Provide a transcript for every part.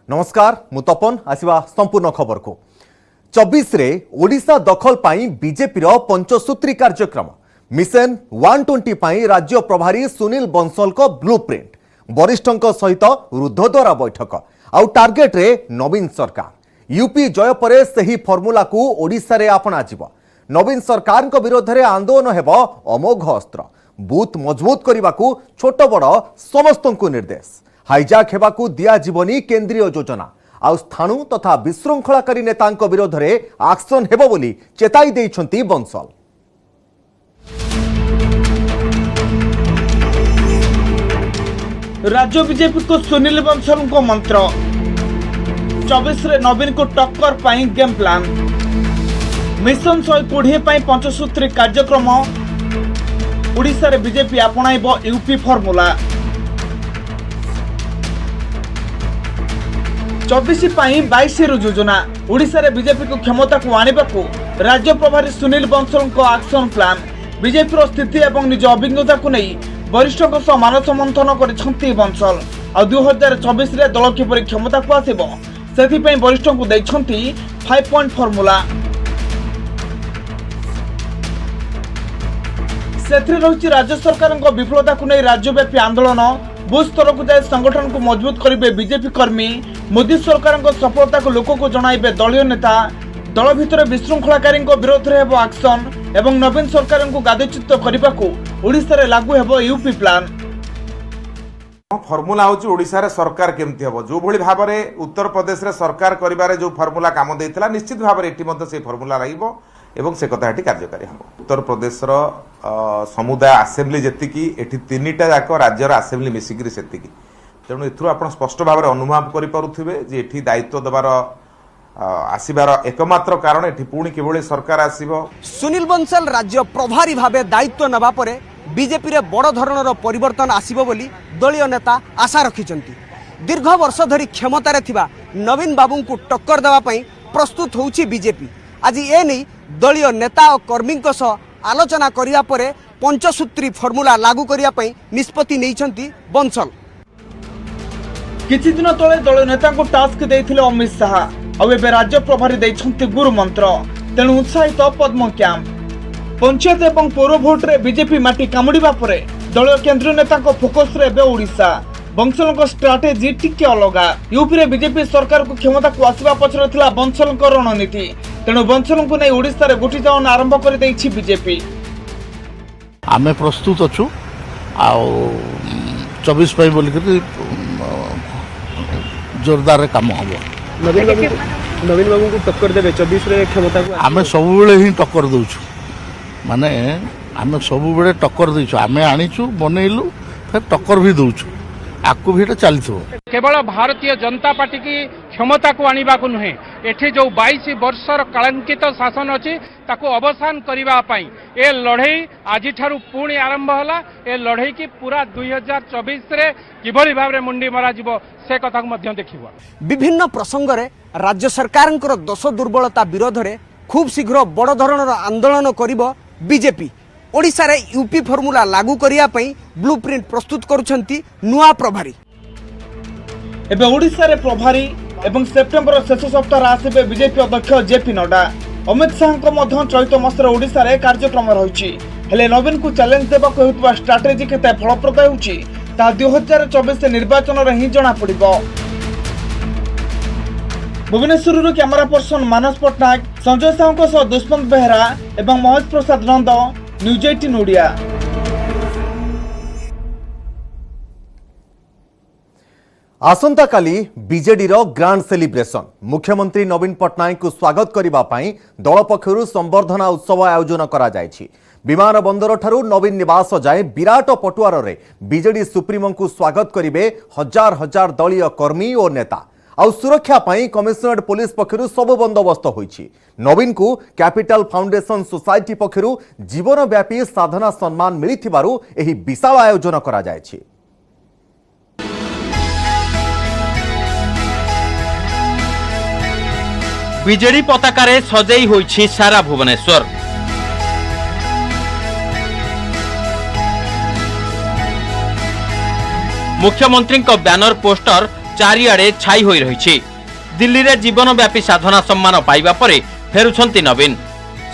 नमस्कार मु तपन आसिबा संपूर्ण खबर को 24 रे ओडिशा दखल पाई बीजेपी रो पंचसूत्री कार्यक्रम मिशन 120 पाई राज्य प्रभारी सुनील बंसल को ब्लूप्रिंट वरिष्ठों सहित रुद्धद्वारा बैठक आउ टार्गेट रे नवीन सरकार यूपी जय परे सही फॉर्मूला को ओडिशा रे अपना जीव नवीन सरकार को विरोध रे आंदोलन हेबो अमोघ अस्त्र बूथ मजबूत करने को छोट बड़ समस्त को निर्देश हाईजैक हेबाकू दिया जीवनी केंद्रीय योजना आउ स्थाणु तथा विशृंखलाकारी नेतांक विरोध रे एक्शन हेबो बोली चेताई देइछंती बंसल। राज्य बीजेपी को सुनील बंसल को मंत्र 24 रे नवीन को टक्कर पाई गेम प्लान मिशन 120 पाई पंचसूत्री कार्यक्रम ओडिशा रे बीजेपी अपनाइबो यूपी फॉर्मूला 24 पाई 22 योजना ओडिशा रे बीजेपी को क्षमता को आनिबा को राज्य प्रभारी सुनील बंसल को एक्शन प्लान बीजेपी रो स्थिति एवं निज अभिज्ञता को नहीं वरिष्ठों सह मानस मंथन करिसंती बंसल आ 2024 रे दल किपरि क्षमता को आसीबो सेथि पई वरिष्ठों को दैछंती 5 पॉइंट फॉर्मूला सेथि रहुची राज्य सरकार को विफलता को नहीं राज्यव्यापी आंदोलन बूथ स्तर को जाए संगठन को मजबूत करेंगे बीजेपी कर्मी मोदी सरकार को सफलता को लोक को जणाइबे दलीय नेता दल भितर विशृंखलाकारी विरोध में हेबो एक्शन एवं नवीन सरकार को गादिच्युत करने को ओडिशा रे लागू हेबो यूपी प्लान फॉर्मूला होची ओडिशा रे सरकार केमती हेबो जो भली भाव में उत्तर प्रदेश रे सरकार करिबारे जो फॉर्मूला काम देइतला निश्चित भाव में एटी मध्ये से फॉर्मूला लागिबो एवं से कथा एटी कार्यकारी हम उत्तर प्रदेश समुदाय आसेम्बली जेतिकी एटी तीनटा जाक राज्यर आसेम्बली मिसिकरी सेतिकी तेणु एथुर आपण स्पष्ट भाव में अनुभव करि पारुथिबे जे एटी दायित्व देबार आसीबार एकमात्र कारण एटी पुणी केवळ सरकार आसीबो। सुनील बंसल राज्य प्रभारी भावे दायित्व नबा परे बीजेपी रे बड़ धरणर परिवर्तन आसीबो बोली दलीय नेता आशा रखिचंती। दीर्घ वर्ष धरी क्षमतारे थिबा नवीन बाबू को टक्कर देवा पई प्रस्तुत होउची बीजेपी आज ए नहीं दलीय नेता और कर्मी आलोचना करिया परे पंचसूत्री फॉर्मूला लागू करिया पई निष्पत्ति नैछंती बंसल। किछि दिन तले दलीय नेता को टास्क देइथिले अमित शाह आ एबे राज्य प्रभारी दैछंती गुरु मंत्र तेणु उत्साहित पद्म कैंप पंचायत एवं पौर भोट रे बीजेपी माटी कामुड़िबा परे दलीय केंद्रीय नेता को फोकस रे एबे ओडिशा बंसल को स्ट्राटेजी टिके अलगा यूपी रे बीजेपी सरकार को क्षमता को आसीबा पछरे थिला बंसल को रणनीति तेणु बंसल को नहीं ओडिशा रे गोटी जावन आरंभ कर दैछि बीजेपी आमे प्रस्तुत अछु आ 24 पाई बोल के जोरदार काम हबो नवीन बाबू को टक्कर देबे 24 रे क्षमता को आमे सब बेले ही टक्कर दउछु माने आमे सब बेले टक्कर दैछु आमे आनिछु बनेइलु फिर टक्कर भी दउछु आकु भी चलथो केवल भारतीय जनता पार्टी की क्षमता को आनिबा को नुहे एठी जो 22 वर्षर कलंकित शासन अछि ताको अवसान करिबा पई ए लड़ाई आज ठारू पुणी आरंभ होला ए लड़ाई की पूरा 2024 रे किभली भाव रे मुंडी मरा जिवो से कथा को मध्य देखिबो। विभिन्न प्रसंग रे राज्य सरकारंकर दोष दुर्बलता विरोध रे खूब शीघ्र बड़ धरणर आंदोलन करिबो बीजेपी ओडिशा रे यूपी फॉर्मूला लागू करिया पई ब्लूप्रिंट प्रस्तुत करूछंती नुआ प्रभारी एबे ओडिशा रे प्रभारी एवं सेप्टेम्बर शेष सप्ताह आसिबे बीजेपी अध्यक्ष जेपी नड्डा अमित शाह को मध्य चलित मासर ओडिशा रे कार्यक्रम रहिछि हेले नवीन को चैलेंज देबा को हेतुवा स्ट्रेटेजी केते फलप्रद होउछि ता 2024 निर्वाचन रे ही जणा पड़िबो। भुवनेश्वर रो कैमरा पर्सन मानस पटनायक संजय साहू को सह दुष्मंत बेहरा एवं महेश प्रसाद नंद न्यूज 18 ओडिया। आसंता काली बीजेडी रो ग्रांड सेलिब्रेशन मुख्यमंत्री नवीन पटनायक को स्वागत करिबा पई दल पक्षरु संबर्धना उत्सव आयोजन करा जायछि। विमान बंदर ठारू नवीन निवास जाए विराट पटुआर रे बीजेडी सुप्रीमो को स्वागत करिवे हजार हजार दलीय कर्मी और नेता आउ सुरक्षा पाई कमिशनरेट पुलिस पक्षरु सब बंदोबस्त होइछि। नवीन को कैपिटल फाउंडेशन सोसाइटी पक्षरु जीवनव्यापी साधना सम्मान मिलिथिबारु एही विशाल आयोजन करा जायछि। बीजेडी पताकारे सजई होइछि सारा भुवनेश्वर। मुख्यमंत्री ब्यानर पोस्टर चारिआडे छाई होई रहिछि। दिल्ली रे जीवनव्यापी साधना सम्मान पाइबा परे फेरुछंती नवीन।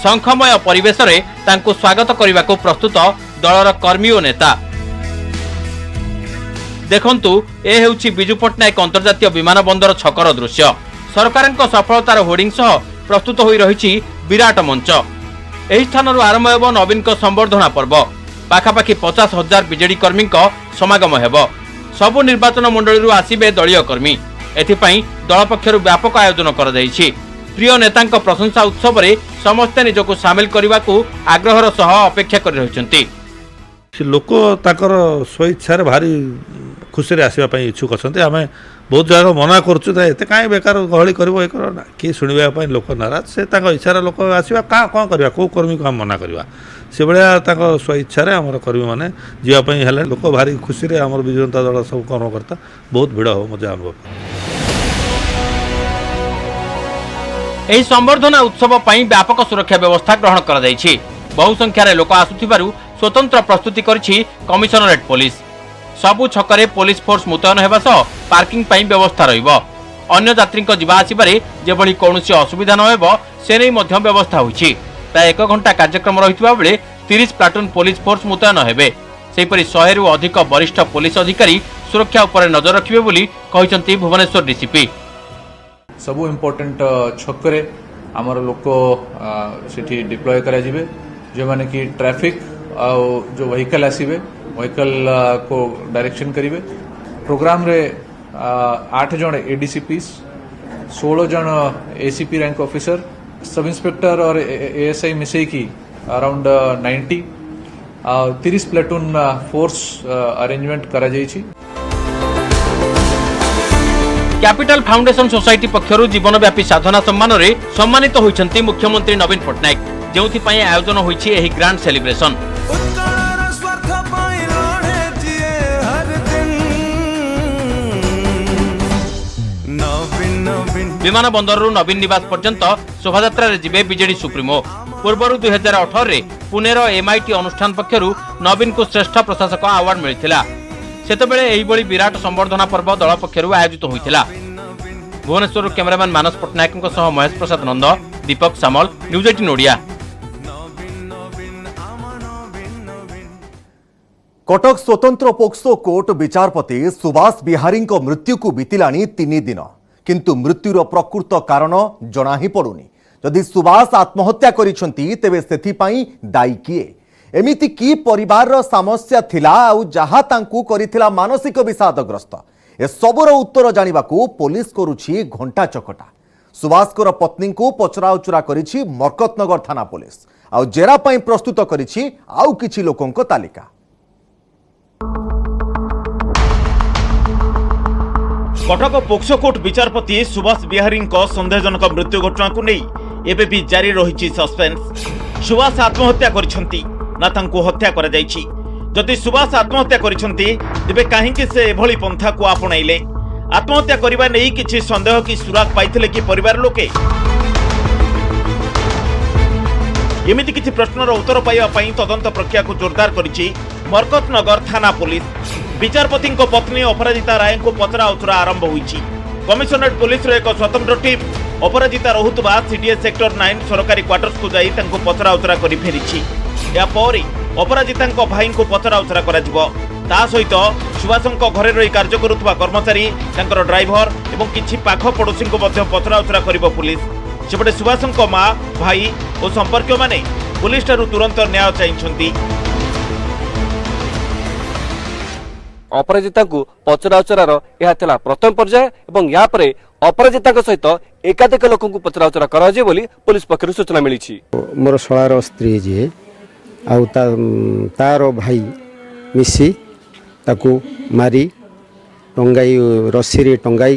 शंखमय परिवेश रे तांको स्वागत करबाको प्रस्तुत दलर कर्मी और नेता। देखंतु ए हेउछि बिजू पट्टनायक अंतर्जातीय विमान बंदर छकर दृश्य। सरकारक सफलतार होर्डिंग सह प्रस्तुत होई रहिछि विराट मंच। एही स्थानरु आरंभ हेबो नवीन को संबर्धना पर्व। पाखापाखि 50,000 बीजेडी कर्मी समागम हेबो। सबु निर्वाचन मंडली आसिबे दलीय कर्मी। एथिपाई दल पक्षरु व्यापक आयोजन कर दैछि। प्रिय नेतांक प्रशंसा उत्सव रे समस्त निजको शामिल करबाकू आग्रहर सह अपेक्षा कर रहिसंती। लोक ताकर स्वेच्छार भारी खुशी आसवाप इच्छुक अच्छा आम बहुत जगह मना करूँ एत कहीं बेकार गहली कर किए शुणा लोक नाराज से इच्छार लोक आसवा क्या कौन करवा कौ कर्मी को आम मना करवा से भाया स्वेच्छा आम कर्मी मैंने जावाई लोक भारी खुशी आम विजु जनता दल सब कर्मकर्ता बहुत भिड़ हो मजा अनुभव। एही संबर्धना उत्सव पई व्यापक सुरक्षा व्यवस्था ग्रहण कर दैछि। बहु संख्यार लोक आसुथिबारु स्वतंत्र प्रस्तुति करिछि कमिशनरेट पुलिस। सबु छकरे पुलिस फोर्स मुतयन हेबा सह पार्किंग पई व्यवस्था रहिबो। अन्य यात्रीक जिबा आसिबारे जेभଳି कौनसी असुविधा न हेबो से नै मध्य व्यवस्था होइछि। प्राय 1 घंटा कार्यक्रम रहितबा बेले 30 प्लाटून पुलिस फोर्स मुतयन हेबे। सेहिपरि 100 रु अधिक वरिष्ठ पुलिस अधिकारी सुरक्षा उपर नजर रखिबे बोली कहिसंती भुवनेश्वर डीसीपी। सबु इम्पोर्टेंट छकरे आमर लोक सेठी डिप्लॉय करा जिवे जो माने कि ट्रैफिक जो व्हीकल आसीबे व्हीकल को डायरेक्शन करिवे। प्रोग्राम रे 8 जन एडीसीपीस 16 जन ACP rank officer sub inspector और एएसआई मिसे की अराउंड 90 30 प्लाटून फोर्स अरेंजमेंट करा जायछि। कैपिटल फाउंडेशन सोसाइटी पक्षरु जीवनव्यापी साधना सम्मान रे सम्मानित होइछंती मुख्यमंत्री नवीन पट्टनायक। जेउथि पई आयोजन होइछि एही ग्रांड सेलिब्रेशन। विमान बंदरु नवीन निवास पर्यंत शोभायात्रा रे जिबे बीजेडी सुप्रीमो। पूर्वरु 2018 रे पुनेर एमआईटी अनुष्ठान पक्षरु नवीन को श्रेष्ठ प्रशासक अवार्ड मिलिथिला। सेतबेले एही बळी विराट संबर्धना पर्व दल पक्षरु आयोजित होइथिला। भुवनेश्वर कैमरामैन मानस पट्टनायक सह महेश प्रसाद नंद, दीपक सामल, न्यूज 18 ओडिया। कटक स्वतंत्र पोक्सो कोर्ट विचारपति सुभाष बिहारी मृत्यु को बीतिलानी 3 दिन किंतु मृत्युर प्रकृत कारण जना ही पड़ुनी। जदि सुभाष आत्महत्या करिसेंती तेबे सेथिपाई दायी किए? एमिति की परिवार समस्या थिला आउ जहा तांकू करिथिला मानसिक विषादग्रस्त ए सबुर उत्तर जानिबाकू पुलिस करुछि घंटा चकटा। सुभाषकर पत्नी को पचराउचरा करिछि मरकतनगर थाना पुलिस आउ जेरा पई प्रस्तुत करिछि आउ किछि लोकंक तालिका। कटक पोक्सो कोर्ट विचारपति सुभाष बिहारी संदेहजनक मृत्यु घटना को नहीं एबे भी जारी रही सस्पेंस। सुभाष आत्महत्या करिसेंती ना तांको हत्या करा जायछि? जदि सुभाष आत्महत्या करिसेंती तेबे काहेकि से एभली पंथा को आपणाइले? आत्महत्या करिबा नै किछि संदेह कि सुराग पाइथिले कि परिवार लोके? एमिति किछि प्रश्नर उत्तर पाइबा पई तदंत प्रक्रिया को जोरदार करिछि मरकतनगर थाना पुलिस। विचारपति पत्नी अपराजिता राय को पचरा उचरा आरंभ होइछि। कमिशनरेट पुलिस रो एक स्वतंत्र टीम अपराजिता रहुतबा सीडीएस सेक्टर 9 सरकारी क्वार्टर्स को जाई तांको पचरा उचरा करि फेरिछि। या परे अपराजिता भाई को पचरा उचरा करा जिवो। ता सहित सुभाषक घरे रही कार्य करुवा कर्मचारी तांकर ड्राइवर एवं किछि पाख पड़ोसी को मध्य पचरा उचरा करिवो पुलिस। सेपटे सुभाषक मां भाई और संपर्क माने पुलिस ठारू तुरंत न्याय चाहिछंती। अपराजिता को पचराउचरार यह थिला प्रथम पर्याय एवं या परे अपराजिता सहित एकाधिक लोक को पचराउचरा करा जे बोली पुलिस पक्षरु सूचना मिली। मोर शଳାର स्त्री जे आउ तार भाई मिसी ताकू मारी टंगाई रस्सी रे टंगाई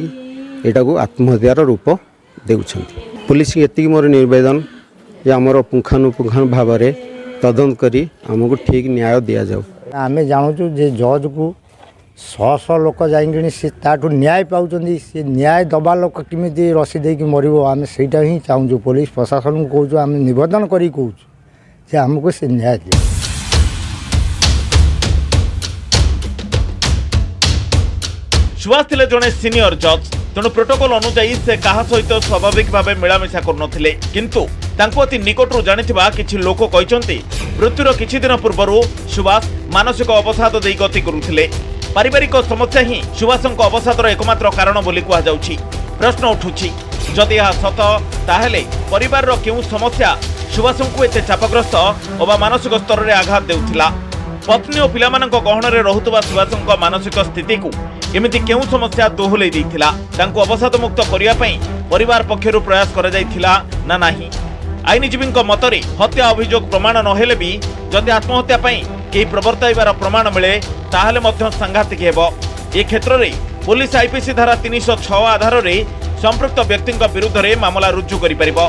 एटा को आत्महत्यार रूप देउछंती। पुलिस के एतिक मोर निवेदन जे हमर पुंखानुपुंखान भाव रे तदंत करी हमको ठीक न्याय दिया जाऊ। आमे जानू जे जज को 100 लोक जाइए सी ताठू न्याय पाँच सी न्याय दबा लोक किमी रसी देकी मरब आम से ही चाहूँ पुलिस प्रशासन को कहूँ आम नवेदन कर कहूँ आमको से न्याय दिए। सुभाष थिले जणे सीनियर जज तेणु प्रोटोकॉल अनुसार से कहा सहित स्वाभाविक भाव मिलामिशा करुनथिले किंतु तांको अति निकटरू जानिथिबा किछि लोक कहिसंती मृत्युर किछि दिन पूर्वरु सुभाष मानसिक अवसाद देई गति करुथिले। पारिवारिक समस्या ही सुभाषଙ୍କ अवसादर एकमात्र कारण बोली कुहा जाउछि। प्रश्न उठुछि जदि यह सत ताहेले परिवारर केउ समस्या सुभाषଙ୍କୁ एते चापग्रस्त अबा मानसिक स्तर रे आघात देउथिला। पत्नी और पिलामानଙ୍କ गहणरे रहुतबा सुभाषଙ୍କ मानसिक स्थिति को एमिति केउ समस्या दोहलै दैथिला तांको अवसाद मुक्त करिया पई परिवार पक्षरु प्रयास करा जायथिला ना नाही। आईनजीवीଙ୍କ मतरे हत्या अभियोग प्रमाण नहेले भी जदि आत्महत्या पई केही प्रवर्ताइबार प्रमाण मिले ताहले मध्य सांघातिक हेबो। ए क्षेत्र रे पुलिस आईपीसी धारा 306 आधार रे संपृक्त व्यक्तिଙ୍କ विरुद्ध रे मामला रुजु करि परिबो।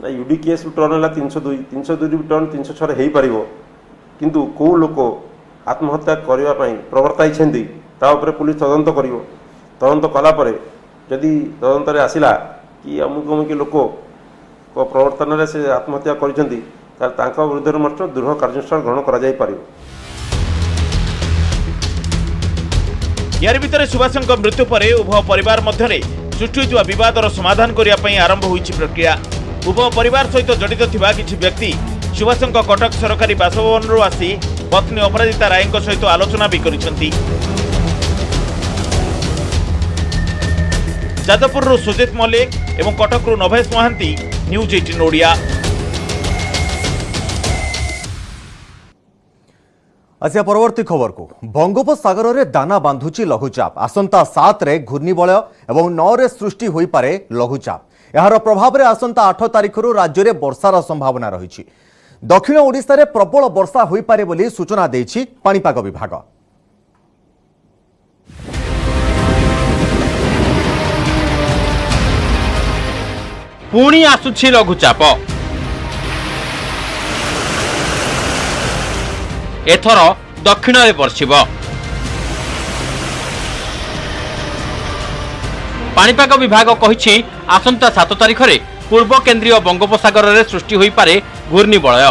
यूडी केस टर्न है 302 टर्न 306 हो पार किंतु कौ लोक आत्महत्या करने प्रवर्ताई पुलिस तदंत कर तदंत कलापर जदि तदंत आसला कि अमुक अमुक लोक प्रवर्तन से आत्महत्या कर विरुद्ध दृढ़ कार्यानुष्ठान ग्रहण कर। यार भितर सुभाषଙ୍କ मृत्यु पर उभय परिवार मध्य सृष्टि होइଥିବା विवादर समाधान करिया पई आरंभ होइछि प्रक्रिया। उभय परिवार सहित जड़ित थिबा किछि व्यक्ति सुभाषଙ୍କ कटक सरकारी बासभवन आसी पत्नी अपराजिता राय सहित आलोचना भी करिसेंती। जादवपुर सुजित मल्लिक एवं कटक नभेश महांती न्यूज 18 ओडिया। आसिया परवर्ती खबर को बंगोपसागर रे दाना बांधुची लघुचाप आसंता 7 रे घूर्णिबलय एवं 9 रे सृष्टि होई पारे लघुचाप। यार प्रभाव रे आसंता 8 तारिख रु राज्य रे वर्षार संभावना रही। दक्षिण ओडिशा रे प्रबल वर्षा होई पारे बोली सूचना देछि पाणीपाग विभाग। पुणी आसुछि लघुचाप। एथर दक्षिण रे वर्षिब। पाणीपाग विभाग कहिछि आसंता 7 तारिख रे पूर्व केंद्रीय बंगोपसागर रे सृष्टि होई पारे घूर्णिबलय।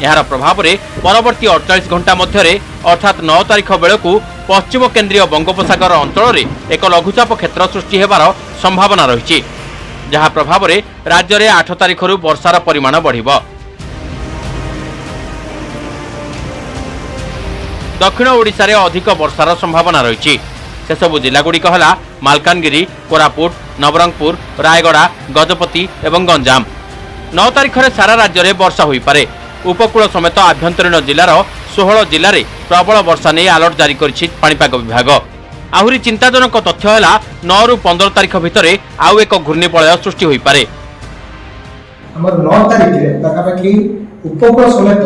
यार प्रभाव रे परवर्ती 48 घंटा मध्य अर्थात 9 तारिख बेलू पश्चिम केंद्रीय बंगोपसागर अंचल रे एक लघुचाप क्षेत्र सृष्टि हेबार संभावना रही, जहा प्रभाव रे राज्य रे 8 तारिख रु वर्षार परिमाण बढ़िबो। दक्षिण ओडिशा रे अधिक वर्षार संभावना रही। से सबु जिलागुड़िक है मालकानगिरी, कोरापुट, नवरंगपुर, रायगड़ा, गजपति एवं गंजाम। 9 तारिख रे सारा राज्य रे वर्षा होई पारे। उपकूल समेत आभ्यंतरीण जिलार 16 जिले में प्रबल वर्षा नहीं अलर्ट जारी करिछि पाणीपाग विभाग। आहुरी चिंताजनक तथ्य है 9 रु 15 तारिख भितर आउ एक घूर्णिबलय सृष्टि होई पारे। 9 तारिख रे पाखापाखि उपकूल समेत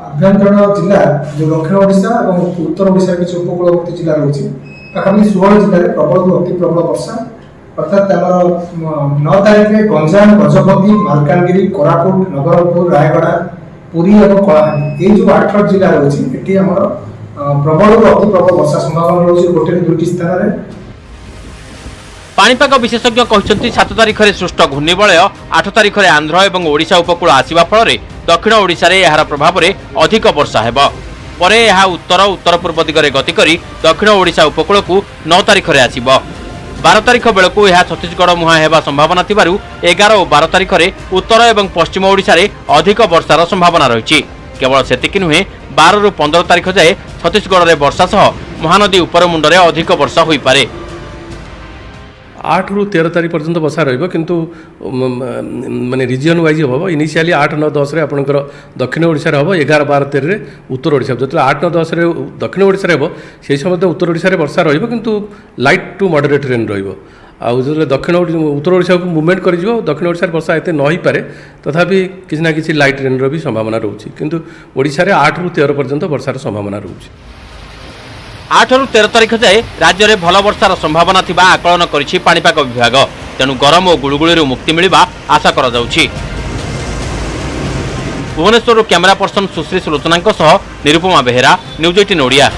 आभ्यंतरीण जिला जो दक्षिण ओडिशा और उत्तर ओडिशा किसी उपकूलवर्ती जिला रही पाखापाखि 16 जिले में प्रबल अति प्रबल वर्षा अर्थात 9 तारिख में गंजाम, गजपति, मालकानगिरी, कोरापुट, नवरंगपुर, रायगड़ा, पुरी और कलाहांडी ये जो 8 जिला रही प्रबल अति प्रबल वर्षा संभावना रही गोटे 2टी स्थान में। पाणीपाग विशेषज्ञ कहते 7 तारिख में सृष्ट घूर्णिबलय 8 तारिख में आंध्र और ओडिशा उपकूल आसिबा फल दक्षिण ओडिशा रे यार प्रभाव में अधिक वर्षा हेबो। परे यह उत्तर उत्तर पूर्व दिगरे गति करी दक्षिण ओडिशा उपकूल को 9 तारिख में आसिबो। 12 तारिख बेलू यह छत्तीसगढ़ मुहां हेबा संभावना थिबारु 11 और 12 तारिख में उत्तर और पश्चिम ओडिशा रे अधिक वर्षार संभावना रही। केवल सेतिकी नुहे 12 रु 15 तारिख जाए छत्तीसगढ़ में वर्षा सह महानदी उपर मुंडरे अधिक वर्षा होई पारे। 8 रु 13 तारिख पर्यंत वर्षा रहिबो किंतु माने रिजियन वाइज हम इनिशियली 8, 9, 10 रे आपनकर दक्षिण ओडिशा रे हम 11, 12, 13 रे उत्तर ओडिशा जतले 8, 9, 10 रे दक्षिण ओडिशा रे हम सेही समय उत्तर ओडिशा रे वर्षा रहिबो किंतु लाइट टू मॉडरेट रेन रहिबो। आउ जतले दक्षिण उत्तर ओडिशा को मूवमेंट करि जिवो दक्षिण ओडिशा रे वर्षा एते न ही पारे तथापि किछि ना किछि लाइट रेन रो भी संभावना रहउछि किंतु ओडिशा रे 8 रु 13 पर्यंत वर्षार संभावना रहउछि। 8 रु 13 तारिख जाए राज्य में भल वर्षार संभावना थिबा आकलन करिछि पाणीपाग विभाग। तेणु गरम और गुळुगुळीरु मुक्ति मिलिबा आशा करा जाउछि। भुवनेश्वर कैमरा पर्सन सुश्री सुलोचना सह निरुपमा बेहेरा, न्यूज 18 ओडिया।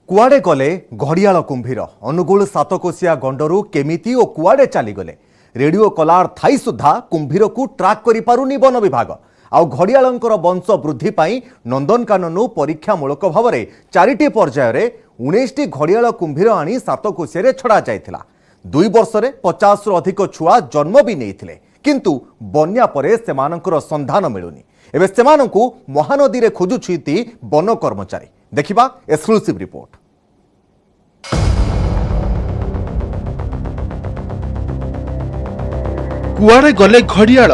कुआडे गले घड़ियाल कुंभीर अनुगुल 7 कोसिया गंडरू केमिति और कुआडे चली गले रेडियो कलार थाई सुधा कुंभीर को ट्राक करि पारुनी वन विभाग आउ घड़ियालंकर वंश वृद्धि पाई नंदनकानन परीक्षामूलक भाव में 4टी पर्यायर 19टी घड़ियाल कुंभीर आनी सातकोशिया छड़ा जाइथिला। 2 वर्ष में 50 रु अधिक छुआ जन्म भी नहीं किंतु बन्या परे सेमानंकर संधान मिलुनी। एबे सेमानंकु महानदी रे खोजुछिति वन कर्मचारी। देखिबा एक्सक्लूसिव रिपोर्ट। कुआड़े गले घड़ियाल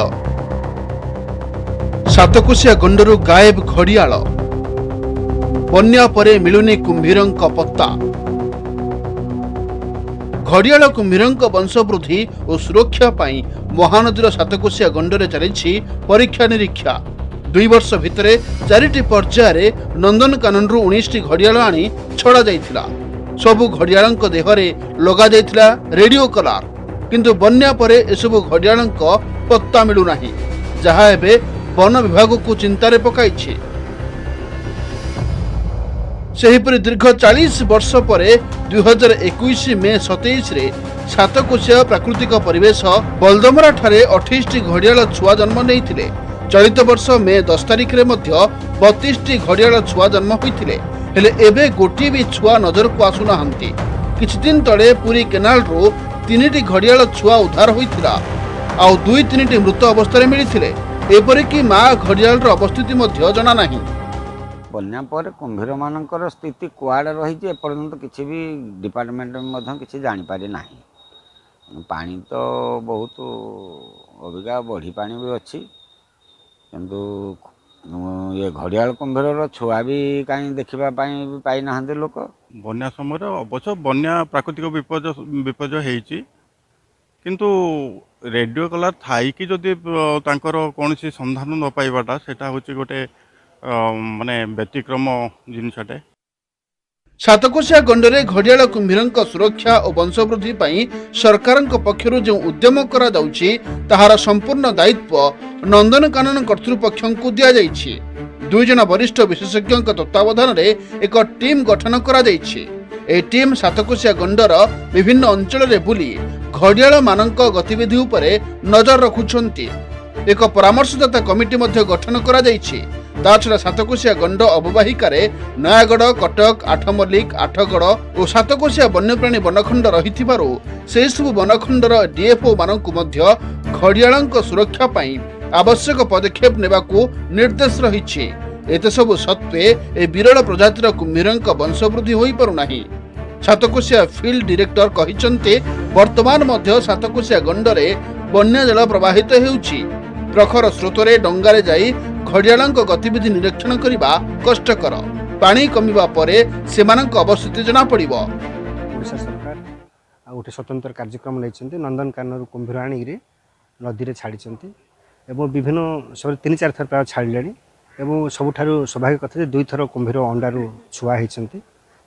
सातकोशिया गंडरू गायब घड़ियाल बन्या परे मिलुनी कुंभीरंक पत्ता। घड़ियाल कुंभीरंक वंशवृद्धि और सुरक्षा पाई महानदीर सातकोशिया गंडरे चली परीक्षा निरीक्षा। 2 वर्ष भितर 4टी पर्यायर नंदनकानन 19टी घड़ियाल आनी छड़ा जाइथिला। सबु घड़ियालंक देहरे लगा जाइथिला रेडियो कलार किंतु बन्या परे एसबु घड़ियालंक पत्ता मिलु नाही, जहा एबे वन विभाग को चिंतारे पकाइछि। सेहिपरि दीर्घ 40 वर्ष परे 2021 मे 27 रे सातकोशिया प्राकृतिक परिवेश बलदमरा ठारे 28टी घड़ियाल छुआ जन्म नेइथिले। चलित वर्ष मे 10 तारिख रे मध्य 32टी घड़ियाल छुआ जन्म होइथिले, हेले एबे गोटी भी छुआ नजर को आसु नाहंती। किछि दिन तळे पुरी केनाल रो 3टी घड़ियाल छुआ उद्धार होइथिला आउ 2-3टी मृत अवस्था रे मिलिथिले। एपरिकी मा घड़ियाल रो अवस्थिति मध्य जना नाही। बन्या पर कुंभीर मानकर स्थिति कुआड़े रही एपर्यंत किसी भी डिपार्टमेंट में किसी जानीपारी ना। पानी तो बहुत अबिका बढ़ी पानी भी अच्छी किंतु ये घड़ियाल कुंभीर छुआ भी कहीं देखा पाई ना लोक। बन्या समय अवश्य बन्या प्राकृतिक विपर्य होती किंतु रेडियो कलार थाई कि जदि कौन संधान न पाइबाटा सेटा होची गोटे माने व्यतिक्रम जिनसटे। सातकोशिया गंडरे घड़ियाल कुंभीरंक सुरक्षा और वंशवृद्धि पाई सरकारंक पक्षरु जो उद्यम करा जाउछि ताहार संपूर्ण दायित्व नंदनकानन कर्तृपक्षंकु दिया जाइछि। 2 जन वरिष्ठ विशेषज्ञक तत्वावधान रे एक टीम गठन करा जाइछि। ए टीम सातकोशिया गंडर विभिन्न अंचल रे बुली घड़ियाल मानक गतिविधि उपरे नजर रखुछंती। एक परामर्शदाता कमिटी मध्य गठन करा जाइछि। ताछड़ा सातकोशिया गंड अववाहिकारे नयागढ़, कटक, आठमल्लिक, आठगढ़ और सातकोशिया वन्यप्राणी वनखंड रहिथिबारु से सब वनखंडर डीएफओ मानकु मध्य घड़ियालंक सुरक्षा पाई आवश्यक पदक्षेप नेबाकू निर्देश रहिछि। एते सब सत्वे ए विरल प्रजातिर कुंभीरंक वंशवृद्धि होई पारु नाही। सातकोशिया फील्ड डायरेक्टर कहिसंते वर्तमान मध्य सातकोशिया गंडरे बन्या जल प्रवाहित हेउछि। प्रखर स्रोतरे डंगारे जाई घड़ियालंक गतिविधि निरीक्षण करिबा कष्टकर। पानी कमिबा परे सेमानंक अवस्थिति जना पड़िबो। ओडिशा सरकार आ गोटे स्वतंत्र कार्यक्रम लेछन्ते नंदनकानन कुंभीर आनी नदी रे छाड़िछन्ते एवं विभिन्न सब 3-4 थर प्राय छाड़िलेनी एवं सबुठारु सौभाग्य कथा जे 2 थर कुंभीर अंडारु छुआ होइछन्ते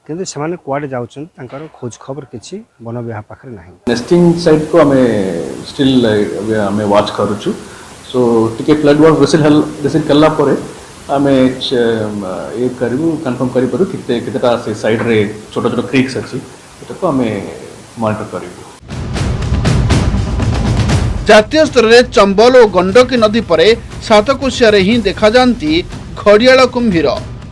किंतु सेमाने कुआडे जाउछन्ते तांकर खोज खबर किछि वन विभाग पाखरे नाही। नेस्टिंग साइट को हमें स्टिल हमें वाच करूछु। सो टिके फ्लड वाटर रिसीव कला परे आमे ये करिबु कंफर्म करि परू कितेटा से साइड रे छोटा छोटा क्रीक्स अछि एटा को हमें मॉनिटर करिबु। जातीय स्तर रे चंबल और गंडकी नदी परे सातकोशिया रे ही देखा जानती घड़ियाल कुंभीर।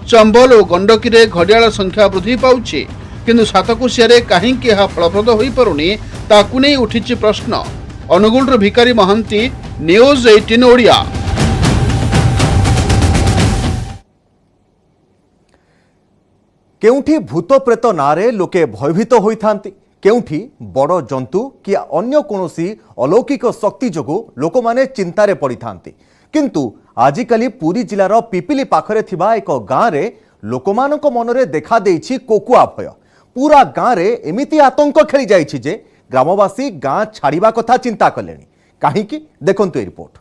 चंबल और गंडकी रे घड़ियाल संख्या वृद्धि पाउछि किंतु सातकोशिया रे काहेकि यह फलप्रद होई पारुनी ताकू नै उठिछि प्रश्न। अनुगुल भिकारी महांती, न्यूज 18 ओडिया। केउठी भूत प्रेत नारे लोके भयभीत होइथांती, केउठी बड़ जंतु कि अन्य कोनोसी अलौकिक शक्ति जोगु लोक माने चिंतारे पड़िथांती। किंतु आजिकाली पुरी जिलार पिपिली पाखरे थिबा एक गाँ रे लोकमानक मनरे देखा देइछि कोकुआ भय। पूरा गाँ रे एमिति आतंक खेली जाइछि जे ग्रामवासी गाँ छाड़िबा कथा चिंता कलेनी। काहीकि देखंतु ए रिपोर्ट।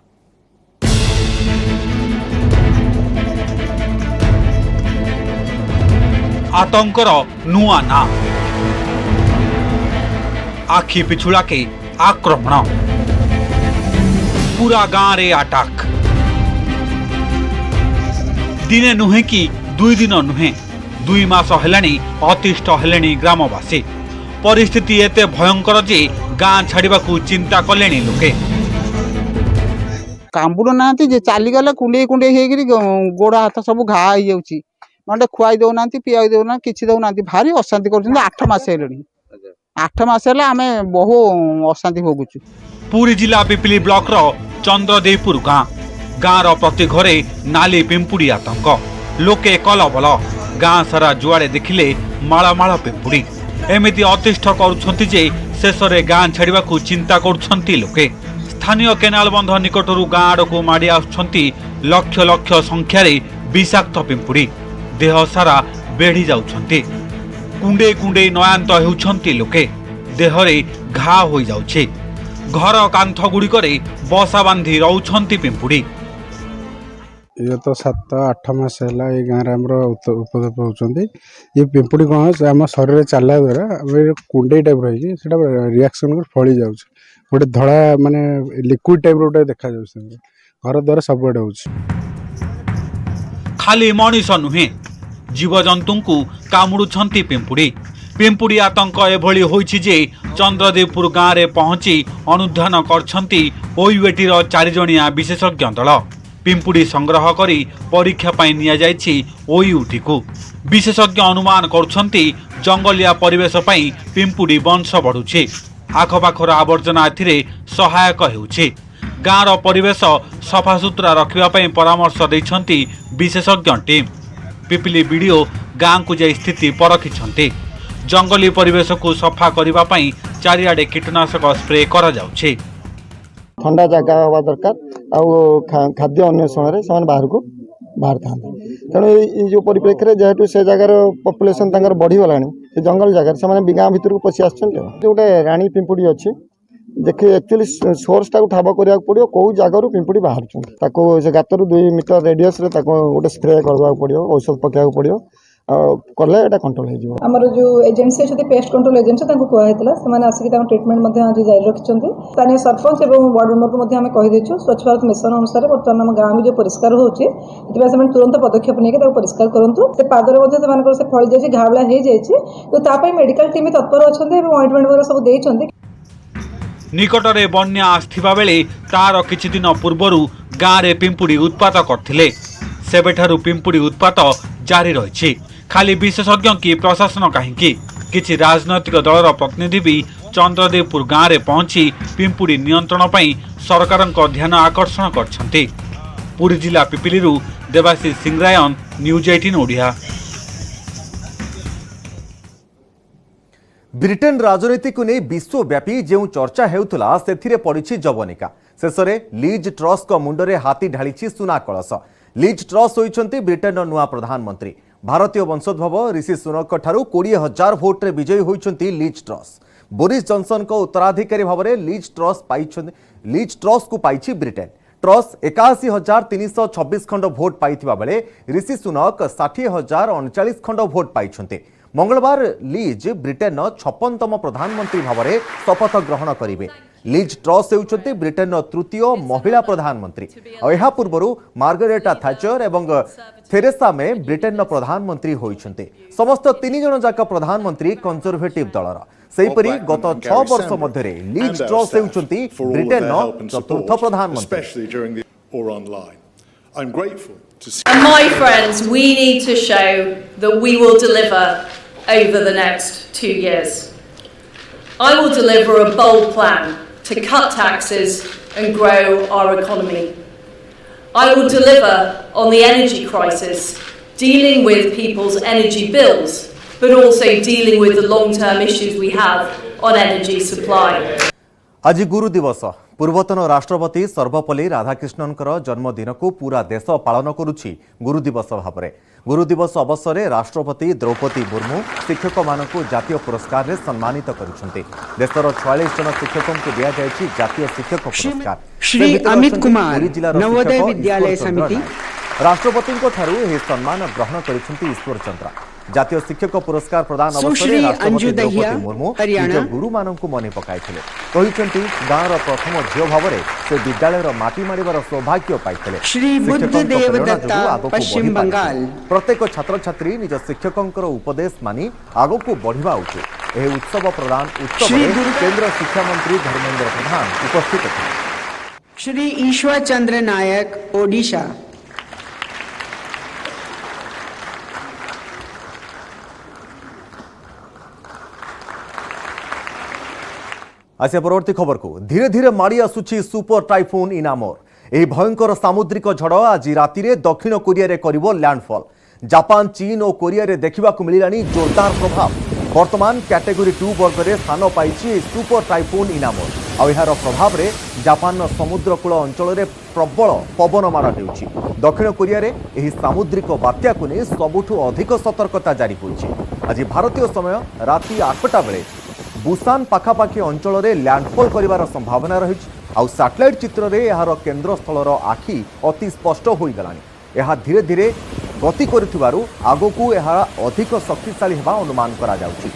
आतंकर नुआ ना आखि पिछुड़ा के आक्रमण पूरा गाँ रे अटैक दिने नुहे कि 2 दिन नुहे 2 मास हेलानी अतिष्ठ हेलेनी ग्रामवासी। परिस्थिति एते भयंकर जे गाँ छाड़ा चिंता कले लोके कांबुड़ ना चली गले कुंडे कुंडे गोड़ हाथ सब घा हो जाऊँगी मतलब खुआई दौना पियाई दौना कि दौना भारी अशांति कर 8 मास है 8 मास है आम बहु अशांति भोगुचु। पुरी जिला पिपिली ब्लॉक रो चंद्रदेवपुर गाँव प्रति घरे नाली पिंपुड़ी आतंक लोके कलबल गाँ सारा जुआड़े देखिले माळमाळ पिंपुड़ी एमिति अतिष्ठ करुछंती जे शेष में गाँ छाड़ा चिंता करुछंती लोके। स्थानीय केनाल बंध निकटरू गाँ आड़ को माड़ी आसुछंती लक्ष लक्ष संख्यार विषाक्त पिंपुड़ी देह सारा बेढ़ी जाउछंती कुंडे कुंडे नयांत हेउछंती लोके देहरे घा हो जाउछे घर कांथ गुड़िकरे बसा बांधी रहउछंती पिंपुड़ी। ये तो 7-8 मास है ये गाँव उपद्रव पाँच ये पिंपुड़ी कौन आम शरीर चलला द्वारा कुंडे टाइप रही रिएक्शन फली जाऊँ गोटे धड़ा माने लिक्विड टाइप गोटे देखा घर द्वारा सब हो खाली मनीष नुहे जीवजंतु को कामुड़ुछंती पिंपुड़ी पिंपुड़ी आतंक एभली होइछि जे चंद्रदेवपुर गाँव में पहुंची अनुधान करछंती ओईवेटीर 4 जणिया विशेषज्ञ दल पिंपुड़ी संग्रह करी परीक्षा पाई निया जाइछि ओईउटी को विशेषज्ञ अनुमान करुछंती जंगलिया परिवेश पाई पिंपुड़ी वंश बढ़ुछि आखपाखर आवर्जना एथिरे सहायक हेउछि गाँव परिवेश सफासुतरा रखिबा पाई परामर्श दैछंती विशेषज्ञ टीम पिपिली वीडियो गाँ को जाई स्थिति परखिछंती जंगली परिवेश को सफा करबा पाई चारिआडे कीटनाशक स्प्रे करा जाउछि ठंडा जगह हवा दरकार आउ खाद्य अन्वेषण से बाहर को बाहर था तेणु ये जो परिप्रेक्षी जेहेतु से जगार पपुलेसन बढ़ीगला जंगल जगार से गाँ भर को पशि आस गोटे राणी पिंपुड़ी अच्छी देखिए एक्चुअली सोर्स टाक ठाब करा पड़ो कौ जगार पिंपुड़ी बाहर से गातर 2 मीटर रेडियस गोटे स्प्रे करवा पड़ो औषध पकड़ा पड़ो कले कंट्रोल हो आमर जो एजेंसी अच्छे पेस्ट कंट्रोल एजेंसी कहला से आसिक ट्रिटमेंट आज जारी रखिंट स्थानीय सरपंच और वार्ड मेंबर को आम कहीदेचु स्वच्छ भारत मिशन अनुसार बर्तमान आम गाँव भी जो परिष्कार होती तुरंत पदक्षेप नहीं परिष्कार करूँ से पादर से फली जाए घा भाया हो जाए मेडिकल टीम तत्पर अच्छा ऑइंटमेंट वगैरह सब देते निकटरे बन्या आस्थिबा बेले तार किछि दिन पूर्वरु गाँ रे पिंपुड़ी उत्पात करथिले सेबेठारु पिंपुड़ी उत्पात जारी रहिछि खाली विशेषज्ञ की प्रशासन कहीं किछि राजनैतिक दलर प्रतिनिधि भी चंद्रदेवपुर गाँव में पहुंची पिंपुड़ी नियंत्रण पर सरकार ध्यान आकर्षण करछंती। पुरी जिला पिपिलीरू देवाशीष सिंगरायन न्यूज 18 ओडिया। ब्रिटेन राजनीति को नहीं विश्वव्यापी जो चर्चा हेउथला सेथिरे पड़िछि जवनिका शेष में लीज ट्रस को मुंडरे हाथी ढाली सुना कलश। लीज ट्रस होइछंती ब्रिटेन नुआ प्रधानमंत्री भारतीय वंशोद्भव ऋषि सुनक ठारू 20,000 भोट्रे विजयी होइछंती लीज ट्रस। बोरिस जॉनसन को उत्तराधिकारी भाव में लीज ट्रस को पाइछि ब्रिटेन। ट्रस 81,326 खंड भोट पाइथिबा बेले ऋषि सुनक 60,039 खंड भोट पाइछंती। मंगलवार लीज ब्रिटेन 56तम प्रधानमंत्री भाव में शपथ ग्रहण करेंगे। लीज ट्रस होउछंती ब्रिटेन तृतीय महिला प्रधानमंत्री। यहा पूर्व मार्गरेटा थैचर एवं थेरेसा मे ब्रिटेन प्रधानमंत्री होइछंती। समस्त 3 जन जाक प्रधानमंत्री कंजर्वेटिव दलर। सेहीपरि गत 6 वर्ष मध्य लीज ट्रस होउछंती ब्रिटेन चतुर्थ प्रधानमंत्री। And my friends, we need to show that we will deliver over the next 2 years. I will deliver a bold plan to cut taxes and grow our economy. I will deliver on the energy crisis, dealing with people's energy bills, but also dealing with the long-term issues we have on energy supply. आज गुरु दिवस पूर्वतन राष्ट्रपति सर्वपल्ली राधाकृष्णन जन्मदिन को पूरा देश पालन करुछि गुरु दिवस भाव में। गुरु दिवस अवसर में राष्ट्रपति द्रौपदी मुर्मू शिक्षक मानक जातीय पुरस्कार रे सम्मानित करुछन्ते। देशर 46 जन शिक्षकों को दिया जायछि जातीय शिक्षक पुरस्कार। श्री अमित कुमार नवोदय विद्यालय समिति राष्ट्रपति यह सम्मान ग्रहण करिछन्ते ईश्वर चंद्र। जातीय शिक्षक पुरस्कार प्रदान अवसर में राष्ट्रपति द्रौपदी मुर्मू निज गुरु मानक मन पकाइथिले। कहिसंती गाँवर प्रथम झियो भाव में से विद्यालय माटी मारिबार सौभाग्य पाइथिले। श्री बुद्धदेव दत्ता पश्चिम बंगाल प्रत्येक छात्र छात्री निज शिक्षकों उपदेश मानि आगो को बढ़िबा उचित। ଏହି ଉତ୍ସବ ପ୍ରଦାନ ଉତ୍ସବରେ କେନ୍ଦ୍ର ଶିକ୍ଷା ମନ୍ତ୍ରୀ ଧର୍ମେନ୍ଦ୍ର ପ୍ରଧାନ ଉପସ୍ଥିତ ଥିଲେ। श्री ईश्वर चंद्र नायक ओडिशा। आसिया परवर्ती खबर को धीरे धीरे माड़ी आसुची सुपर टाइफून इनामोर। यह भयंकर सामुद्रिक झड़ आज राति दक्षिण कोरिया रे करिवो लैंडफॉल। जापान चीन और कोरिया रे देखा मिलानी जोरदार प्रभाव। वर्तमान कैटेगोरी 2 वर्ग में स्थान पाई सुपर टाइफून इनामोर। आर प्रभाव में जापान समुद्रकूल अंचल में प्रबल पवन माड़ होउछि। दक्षिण कोरिया रे एही सामुद्रिक बात्या को नहीं सबुठु अधिक सतर्कता जारी होइछि। आज भारतीय समय राति 8टा बेले बुसान पाखापाखि अंचल में लैंडफॉल करिवार संभावना रही। आउ सैटेलाइट चित्र में यार केन्द्र स्थलर आखि अति स्पष्ट हो गलानी। यह धीरे धीरे गति करुथिबारु आगकू यह अधिक शक्तिशाली हेबा अनुमान करा जाउछि।